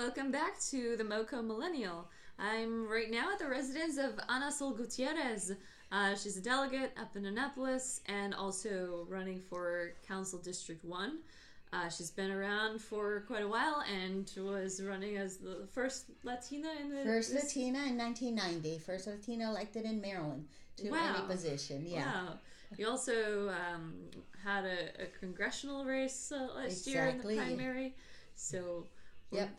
welcome back to the MoCo Millennial. I'm right now at the residence of Ana Sol Gutierrez. She's a delegate up in Annapolis and also running for Council District 1. She's been around for quite a while and was running as the first Latina in the... Latina in 1990. First Latina elected in Maryland to any position. Yeah. Wow. You also had a congressional race last year in the primary. So... Yep.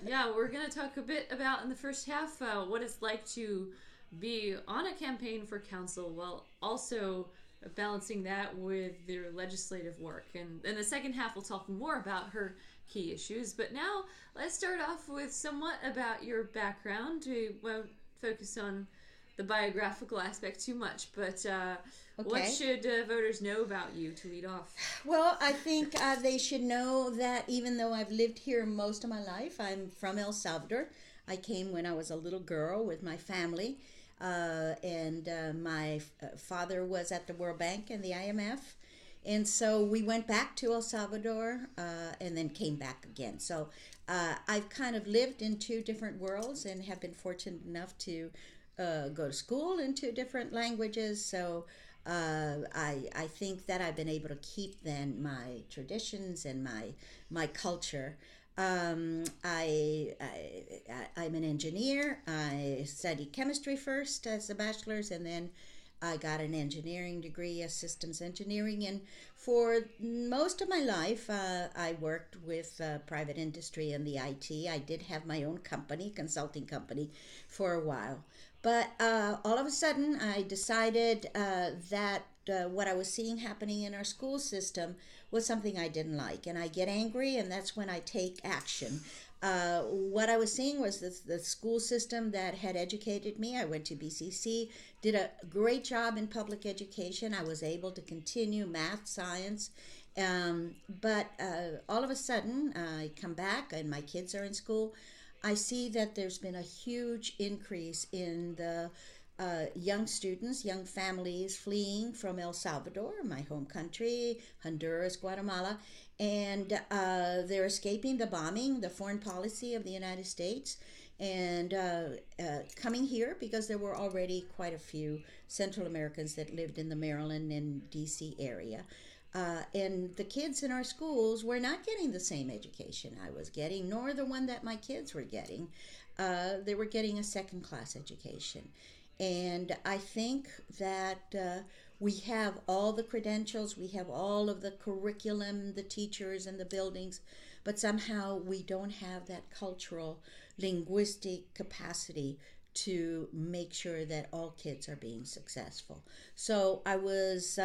Yeah, we're going to talk a bit about in the first half what it's like to be on a campaign for council while also balancing that with their legislative work. And in the second half, we'll talk more about her key issues. But now, let's start off with somewhat about your background. We won't focus on the biographical aspect too much, but what should voters know about you to lead off? Well, I think they should know that even though I've lived here most of my life, I'm from El Salvador. I came when I was a little girl with my family, and my father was at the World Bank and the IMF. And so we went back to El Salvador and then came back again. So I've kind of lived in two different worlds and have been fortunate enough to go to school in two different languages. So I think that I've been able to keep then my traditions and my culture. I'm an engineer. I studied chemistry first as a bachelor's, and then I got an engineering degree, a systems engineering, and for most of my life, I worked with private industry and the IT. I did have my own company, consulting company, for a while. But all of a sudden, I decided that what I was seeing happening in our school system was something I didn't like. And I get angry, and that's when I take action. What I was seeing was the school system that had educated me. I went to BCC, did a great job in public education. I was able to continue math, science. But all of a sudden, I come back, and my kids are in school. I see that there's been a huge increase in the young students, young families fleeing from El Salvador, my home country, Honduras, Guatemala, and they're escaping the bombing, the foreign policy of the United States, and coming here because there were already quite a few Central Americans that lived in the Maryland and D.C. area. And the kids in our schools were not getting the same education I was getting, nor the one that my kids were getting. They were getting a second-class education. And I think that we have all the credentials, we have all of the curriculum, the teachers and the buildings, but somehow we don't have that cultural, linguistic capacity to make sure that all kids are being successful. So I was...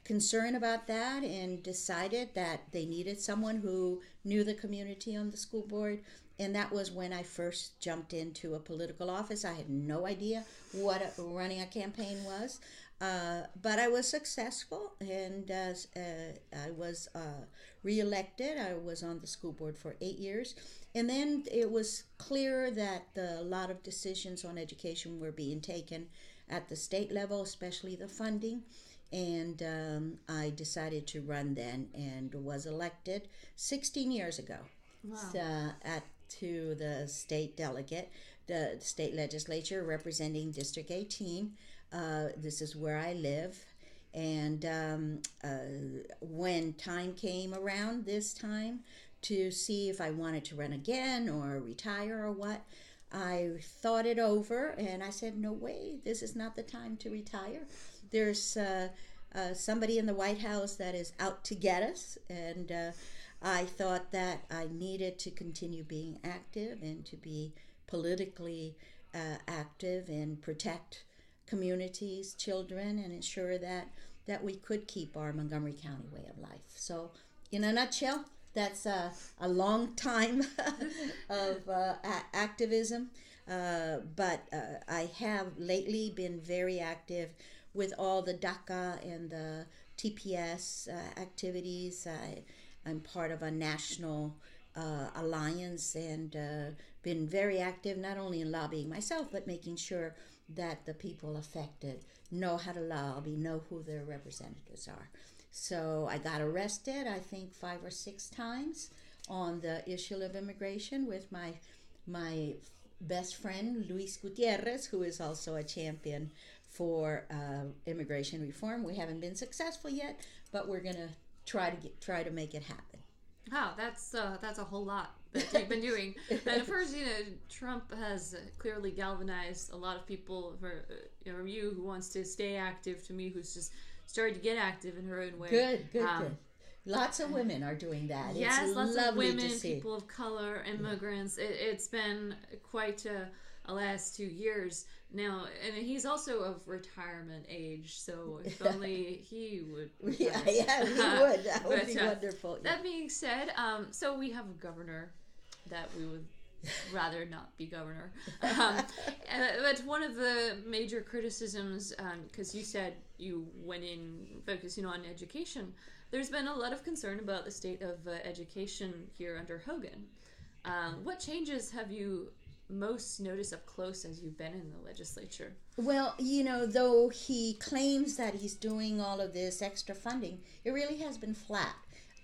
concerned about that and decided that they needed someone who knew the community on the school board, and that was when I first jumped into a political office. I had no idea what running a campaign was, but I was successful, and I was reelected. I was on the school board for 8 years, and then it was clear that a lot of decisions on education were being taken at the state level, especially the funding. And I decided to run then and was elected 16 years ago. Wow. To the state delegate, the state legislature representing District 18. This is where I live. And when time came around this time to see if I wanted to run again or retire or what, I thought it over and I said, no way, this is not the time to retire. There's somebody in the White House that is out to get us, and I thought that I needed to continue being active and to be politically active and protect communities, children, and ensure that we could keep our Montgomery County way of life. So, in a nutshell, that's a long time of activism, but I have lately been very active with all the DACA and the TPS activities. I'm part of a national alliance and been very active, not only in lobbying myself, but making sure that the people affected know how to lobby, know who their representatives are. So I got arrested, I think 5 or 6 times on the issue of immigration with my best friend Luis Gutierrez, who is also a champion for immigration reform. We haven't been successful yet, but we're gonna try to make it happen. Wow, that's a whole lot that you've been doing. And first, Trump has clearly galvanized a lot of people. From you who wants to stay active to me who's just started to get active in her own way. Good. Lots of women are doing that. Yes, it's lots lovely of women, to see. people of color, immigrants. It's been quite a last 2 years now, and he's also of retirement age. So if only he would. Yeah, he would. That would be wonderful. That being said, so we have a governor that we would rather not be governor. But one of the major criticisms, because you said you went in focusing on education, there's been a lot of concern about the state of education here under Hogan. What changes have you most noticed up close as you've been in the legislature? Well, though he claims that he's doing all of this extra funding, it really has been flat.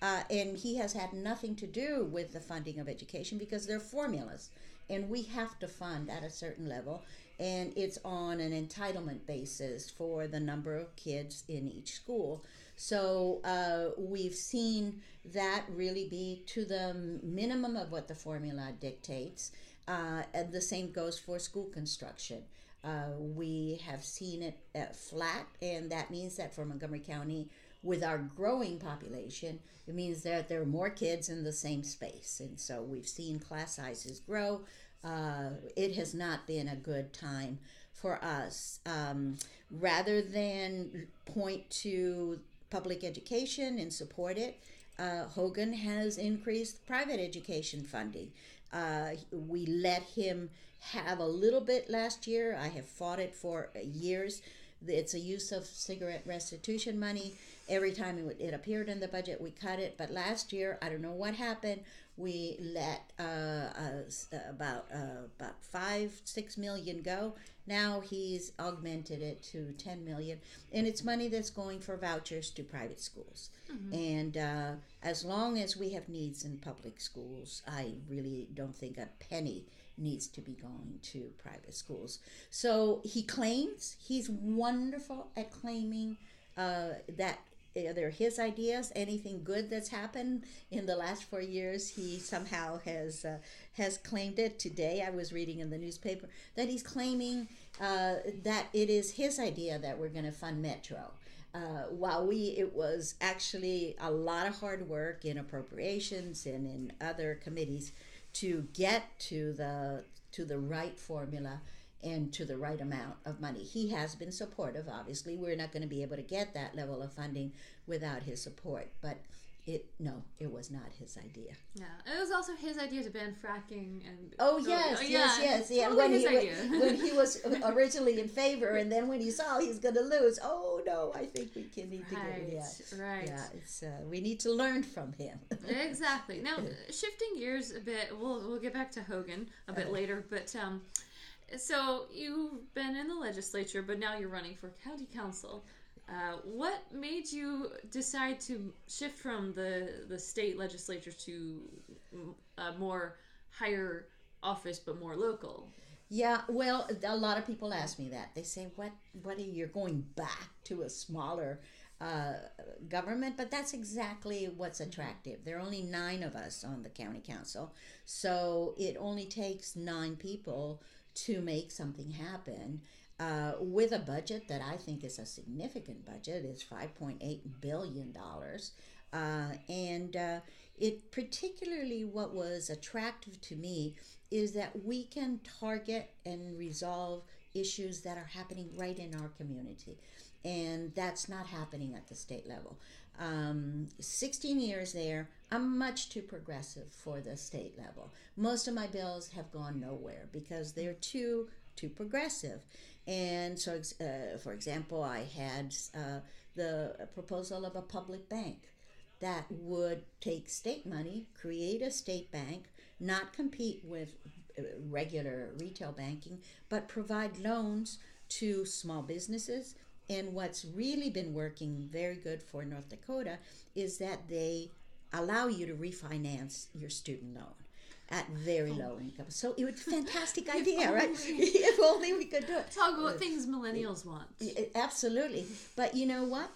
And he has had nothing to do with the funding of education because they're formulas. And we have to fund at a certain level. And it's on an entitlement basis for the number of kids in each school. So we've seen that really be to the minimum of what the formula dictates. And the same goes for school construction. We have seen it flat, and that means that for Montgomery County, with our growing population, it means that there are more kids in the same space. And so we've seen class sizes grow. It has not been a good time for us. Rather than point to public education and support it, Hogan has increased private education funding. We let him have a little bit last year. I have fought it for years. It's a use of cigarette restitution money. Every time it appeared in the budget, we cut it. But last year, I don't know what happened. We let about 5-6 million go. Now he's augmented it to 10 million, and it's money that's going for vouchers to private schools. Mm-hmm. And as long as we have needs in public schools, I really don't think a penny needs to be going to private schools. So he claims he's wonderful at claiming that they're his ideas. Anything good that's happened in the last 4 years, he somehow has claimed it. Today, I was reading in the newspaper that he's claiming that it is his idea that we're going to fund Metro. While it was actually a lot of hard work in appropriations and in other committees to get to the right formula and to the right amount of money. He has been supportive, obviously. We're not going to be able to get that level of funding without his support, but it was not his idea. Yeah, it was also his idea to ban fracking and. Yes. Totally when he was originally in favor, and then when he saw he's going to lose, oh no, I think we need to go. Yeah, right. Yeah, it's we need to learn from him. Exactly. Now, shifting gears a bit, we'll get back to Hogan a bit later, but so you've been in the legislature, but now you're running for county council. What made you decide to shift from the state legislature to a more higher office but more local? Yeah, well, a lot of people ask me that. They say, "What are you going back to a smaller government?" But that's exactly what's attractive. There are only 9 of us on the county council, so it only takes 9 people to make something happen. With a budget that I think is a significant budget. It's $5.8 billion. And it particularly what was attractive to me is that we can target and resolve issues that are happening right in our community. And that's not happening at the state level. 16 years there, I'm much too progressive for the state level. Most of my bills have gone nowhere because they're too progressive. And so, for example, I had the proposal of a public bank that would take state money, create a state bank, not compete with regular retail banking, but provide loans to small businesses. And what's really been working very good for North Dakota is that they allow you to refinance your student loan at very low income. So it was a fantastic idea, right? If only we could do it. Talk about things millennials want. Absolutely. But you know what?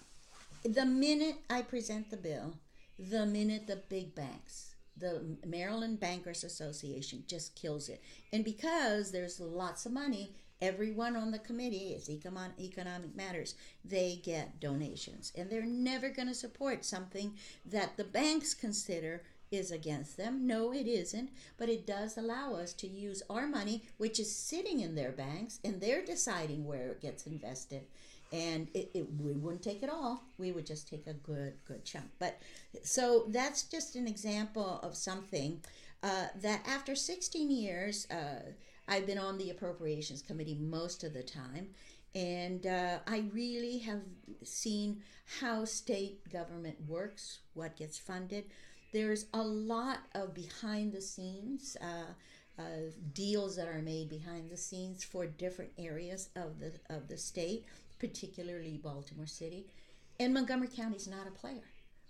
The minute I present the bill, the minute the big banks, the Maryland Bankers Association just kills it. And because there's lots of money, everyone on the committee is economic matters. They get donations. And they're never going to support something that the banks consider is against them. No, it isn't. But it does allow us to use our money, which is sitting in their banks, and they're deciding where it gets invested. And we wouldn't take it all. We would just take a good chunk. But so that's just an example of something that after 16 years, I've been on the Appropriations Committee most of the time. And I really have seen how state government works, what gets funded. There's a lot of behind the scenes deals that are made behind the scenes for different areas of the state, particularly Baltimore City. And Montgomery County is not a player.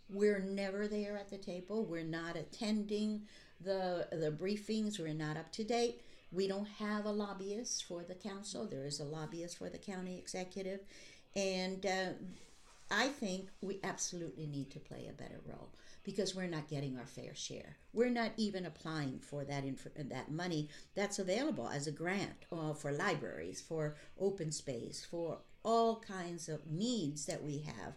We're never there at the table. We're not attending the briefings. We're not up to date. We don't have a lobbyist for the council. There is a lobbyist for the county executive. And I think we absolutely need to play a better role because we're not getting our fair share. We're not even applying for that money that's available as a grant for libraries, for open space, for all kinds of needs that we have.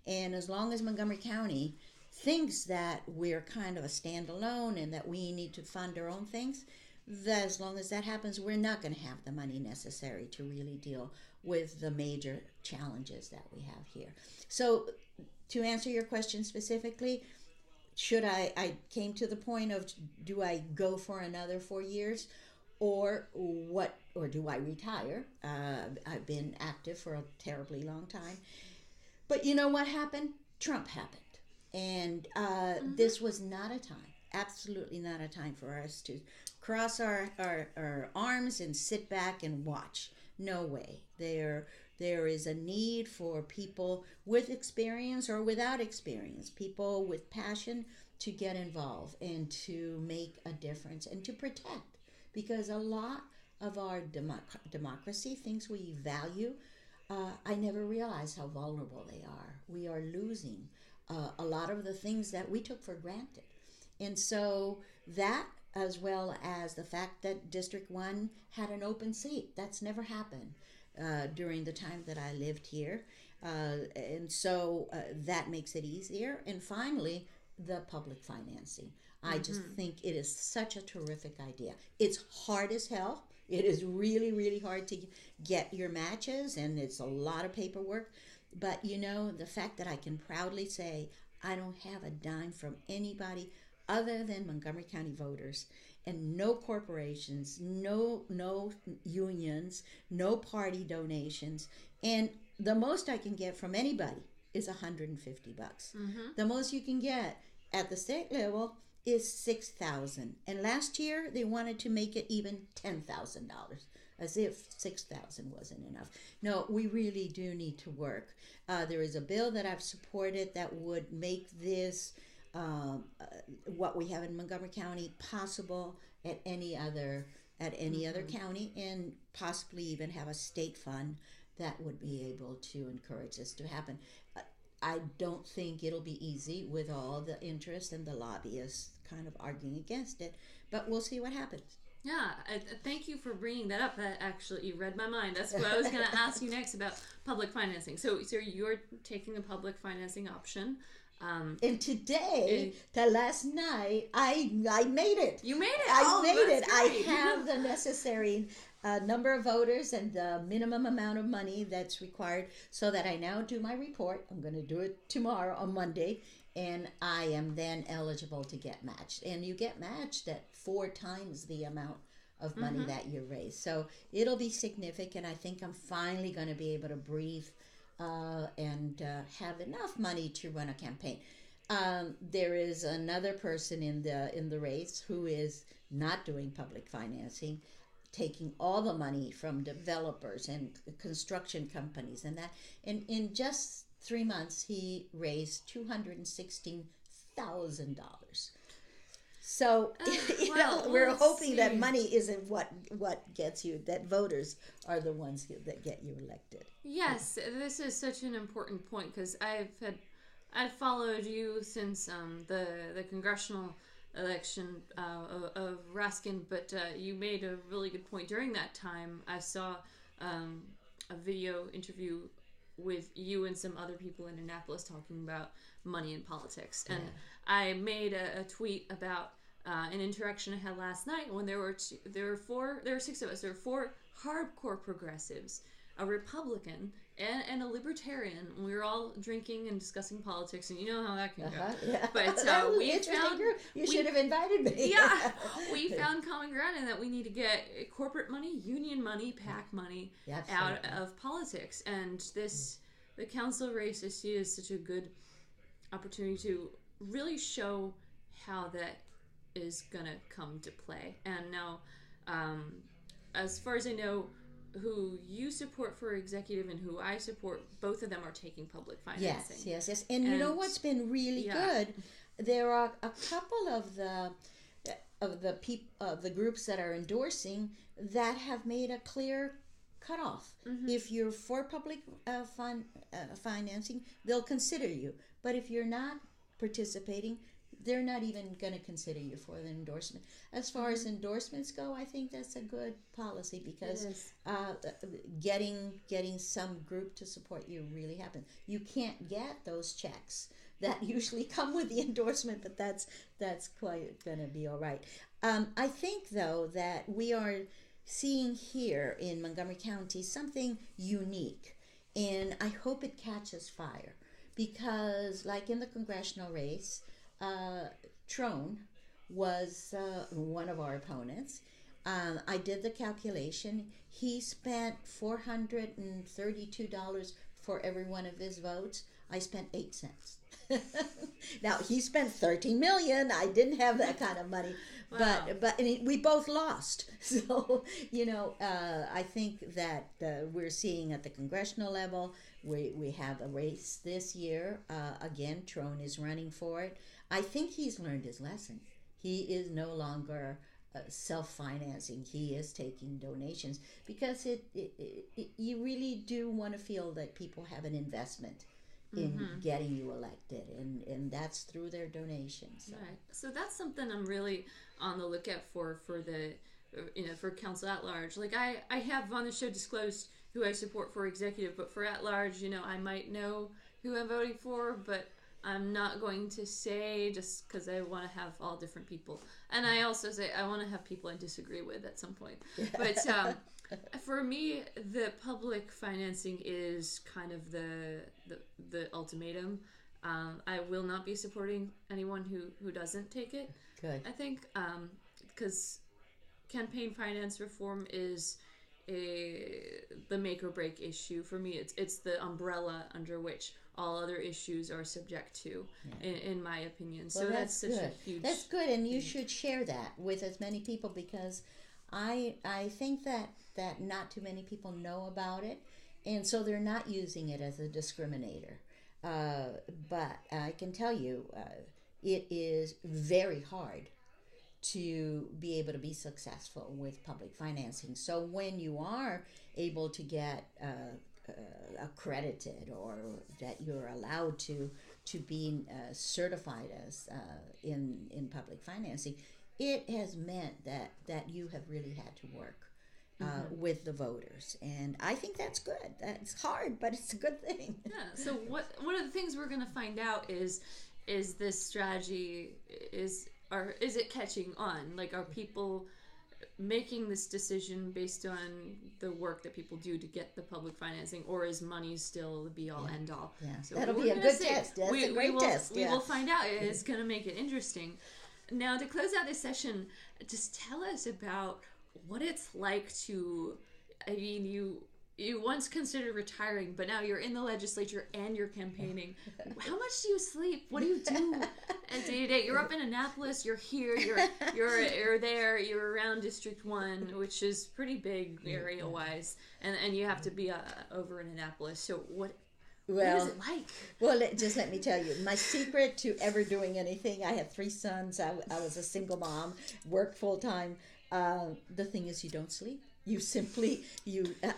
And as long as Montgomery County thinks that we're kind of a standalone and that we need to fund our own things, that as long as that happens, we're not going to have the money necessary to really deal with the major challenges that we have here. So to answer your question specifically, I came to the point of, do I go for another 4 years or do I retire? I've been active for a terribly long time. But you know what happened? Trump happened. And this was not a time, absolutely not a time for us to cross our arms and sit back and watch. No way. There is a need for people with experience or without experience, people with passion to get involved and to make a difference and to protect. Because a lot of our democracy, things we value, I never realized how vulnerable they are. We are losing a lot of the things that we took for granted. And so that, as well as the fact that District 1 had an open seat, that's never happened during the time that I lived here. And so that makes it easier. And finally, the public financing. I just think it is such a terrific idea. It's hard as hell. It is really, really hard to get your matches, and it's a lot of paperwork. But, you know, the fact that I can proudly say I don't have a dime from anybody other than Montgomery County voters, and no corporations, no unions, no party donations, and the most I can get from anybody is $150. The most you can get at the state level is $6,000, and last year they wanted to make it even $10,000, as if $6,000 wasn't enough. No, we really do need to work. There is a bill that I've supported that would make this what we have in Montgomery County possible at any other county, and possibly even have a state fund that would be able to encourage this to happen. I don't think it'll be easy with all the interest and the lobbyists kind of arguing against it, but we'll see what happens. Yeah, thank you for bringing that up. That actually, you read my mind. That's what I was going to ask you next about public financing. So you're taking the public financing option. And today, last night, I made it. You made it. I made it. Great. I have the necessary number of voters and the minimum amount of money that's required, so that I now do my report. I'm going to do it tomorrow on Monday, and I am then eligible to get matched. And you get matched at 4 times the amount of money that you raise. So it'll be significant. I think I'm finally going to be able to breathe and have enough money to run a campaign. There is another person in the race who is not doing public financing, taking all the money from developers and construction companies and that. And in just 3 months, he raised $1,000. So, well, we're let's hoping that see. money isn't what gets you, that voters are the ones that get you elected. Yes, this is such an important point because I've followed you since the congressional election of Raskin, but you made a really good point during that time. I saw a video interview with you and some other people in Annapolis talking about money in politics, and I made a tweet about an interaction I had last night when there were 6 of us. There were 4 hardcore progressives, a Republican, and a libertarian. We were all drinking and discussing politics, and you know how that can go. Yeah. But That was an we interesting found group. You should have invited me. yeah, we found common ground in that we need to get corporate money, union money, PAC money out of politics, and the council race I see is such a good opportunity to really show how that is gonna come to play. And now, as far as I know, who you support for executive and who I support, both of them are taking public financing. Yes. And you know what's been really good? There are a couple of the groups that are endorsing that have made a clear cutoff. Mm-hmm. If you're for public financing, they'll consider you. But if you're not participating, they're not even going to consider you for the endorsement. As far as endorsements go, I think that's a good policy because getting some group to support you really happens. You can't get those checks that usually come with the endorsement, but that's quite going to be all right. I think, though, that we are seeing here in Montgomery County something unique, and I hope it catches fire because, like in the congressional race, Trone was one of our opponents. I did the calculation. He spent $432 for every one of his votes. I spent 8 cents. Now he spent $13 million. I didn't have that kind of money, Wow. but we both lost. So I think that we're seeing at the congressional level. We have a race this year. Again, Trone is running for it. I think he's learned his lesson. He is no longer self-financing. He is taking donations because you really do want to feel that people have an investment in getting you elected, and that's through their donations. So. Right. So that's something I'm really on the lookout for the for council at large. Like I have on the show disclosed who I support for executive, but for at large, I might know who I'm voting for, but I'm not going to say just because I want to have all different people. And I also say I want to have people I disagree with at some point. But for me, the public financing is kind of the ultimatum. I will not be supporting anyone who doesn't take it. Good. I think because campaign finance reform is the make or break issue for me. It's the umbrella under which all other issues are subject to, in my opinion. So that's such a huge. That's good, and you should share that with as many people because I think that not too many people know about it, and so they're not using it as a discriminator. But I can tell you, it is very hard to be able to be successful with public financing. So when you are able to get accredited or that you're allowed to be certified as in public financing, it has meant that you have really had to work with the voters, and I think that's good. That's hard, but it's a good thing. Yeah. So one of the things we're going to find out is this strategy is it catching on? Like, are people making this decision based on the work that people do to get the public financing, or is money still the be-all, end-all? Yeah, so that'll be a good test. That's a great test. We will find out. It's going to make it interesting. Now, to close out this session, just tell us about what it's like to, I mean, you once considered retiring, but now you're in the legislature and you're campaigning. How much do you sleep? What do you do day to day? You're up in Annapolis. You're here. You're there. You're around District 1, which is pretty big area wise, and you have to be over in Annapolis. So What is Well, it like? well, just let me tell you, my secret to ever doing anything, I had 3 sons. I was a single mom, worked full time. The thing is, you don't sleep. You simply,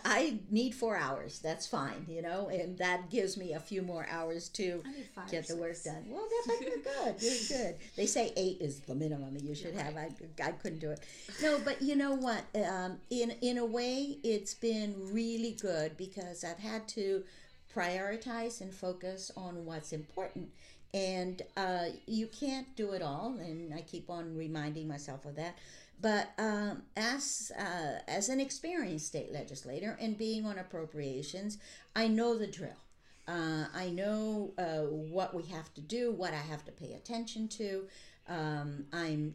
I need 4 hours. That's fine, and that gives me a few more hours to I need 5 get or the work 6. done. Well, but you're good. You're good. They say 8 is the minimum you should have. I couldn't do it. No, but you know what? In a way, it's been really good because I've had to prioritize and focus on what's important. And you can't do it all, and I keep on reminding myself of that. But as an experienced state legislator and being on appropriations, I know the drill. I know what we have to do, what I have to pay attention to. I'm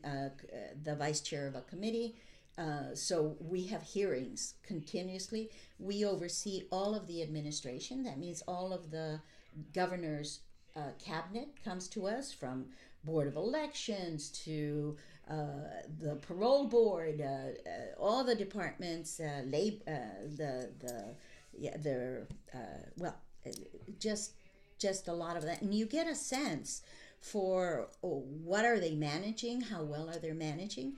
the vice chair of a committee, so we have hearings continuously. We oversee all of the administration. That means all of the governor's cabinet comes to us, from Board of Elections to the parole board, all the departments, well, just just a lot of that, and you get a sense for what are they managing, how well are they managing.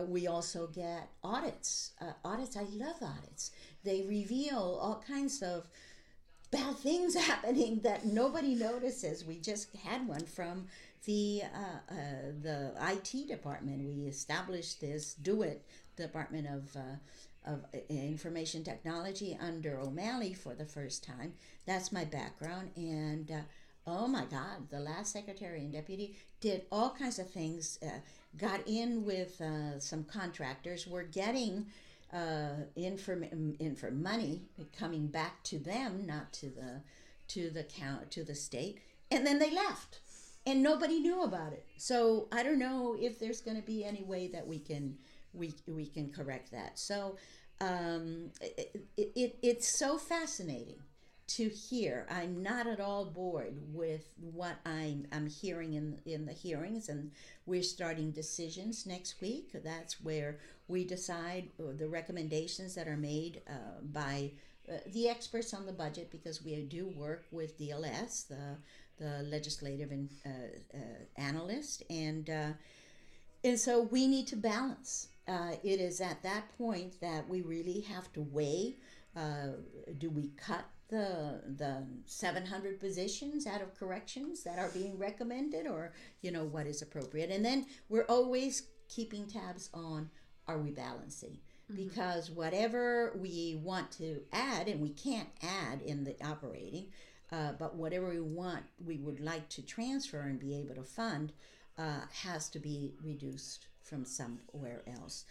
We also get audits. Audits, I love audits. They reveal all kinds of bad things happening that nobody notices. We just had one from the IT department. We established this DO-IT, Department of Information Technology, under O'Malley for the first time. That's my background, and oh my God, the last secretary and deputy did all kinds of things. Got in with some contractors. We're getting in for money coming back to them, not to the state, and then they left, and nobody knew about it. So I don't know if there's going to be any way that we can correct that. So it's so fascinating to hear. I'm not at all bored with what I'm hearing in the hearings, and we're starting decisions next week. That's where we decide the recommendations that are made by the experts on the budget, because we do work with DLS, the legislative analyst, and so we need to balance. It is at that point that we really have to weigh, do we cut the 700 positions out of corrections that are being recommended, or what is appropriate. And then we're always keeping tabs on, are we balancing? Because whatever we want to add, and we can't add in the operating, but whatever we would like to transfer and be able to fund, has to be reduced from somewhere else.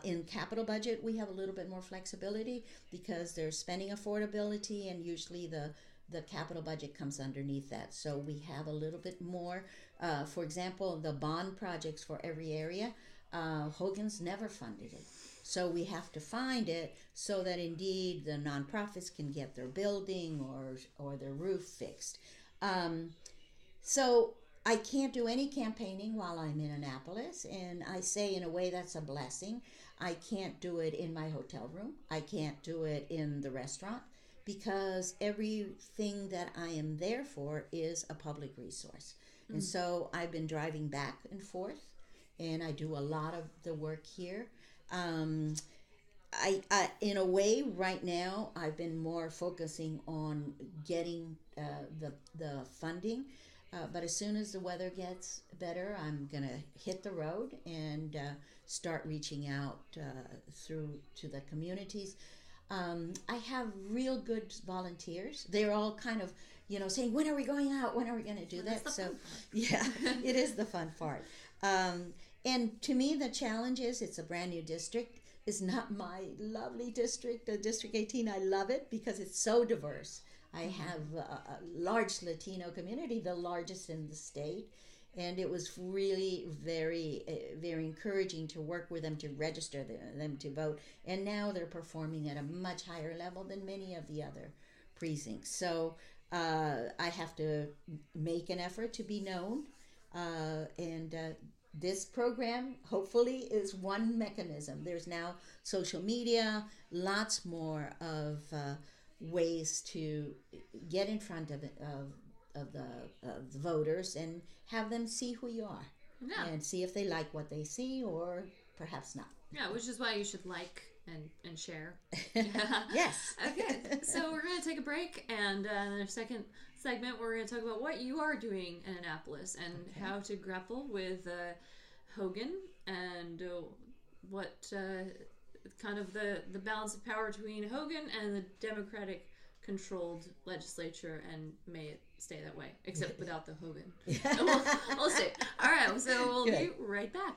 In capital budget, we have a little bit more flexibility because there's spending affordability, and usually the capital budget comes underneath that. So we have a little bit more. For example, the bond projects for every area, Hogan's never funded it. So we have to find it so that indeed the nonprofits can get their building or their roof fixed. So I can't do any campaigning while I'm in Annapolis, and I say in a way that's a blessing. I can't do it in my hotel room. I can't do it in the restaurant, because everything that I am there for is a public resource. And so I've been driving back and forth, and I do a lot of the work here. I in a way right now I've been more focusing on getting the funding, but as soon as the weather gets better, I'm gonna hit the road and start reaching out through to the communities. I have real good volunteers. They're all kind of saying, when are we going out? When are we going to do that? So yeah, it is the fun part. And to me, the challenge is, it's a brand new district. It's not my lovely district, District 18. I love it because it's so diverse. I have a large Latino community, the largest in the state. And it was really very, very encouraging to work with them, to register them to vote. And now they're performing at a much higher level than many of the other precincts. So I have to make an effort to be known. And this program, hopefully, is one mechanism. There's now social media, lots more of ways to get in front of the voters and have them see who you are. Yeah. And see if they like what they see or perhaps not. Yeah, which is why you should like and share. Yes. Okay, so we're going to take a break, and in our second segment, we're going to talk about what you are doing in Annapolis and how to grapple with Hogan and what kind of the balance of power between Hogan and the Democratic-controlled legislature, and may it stay that way, except without the Hogan. We'll see. All right, so we'll be right back.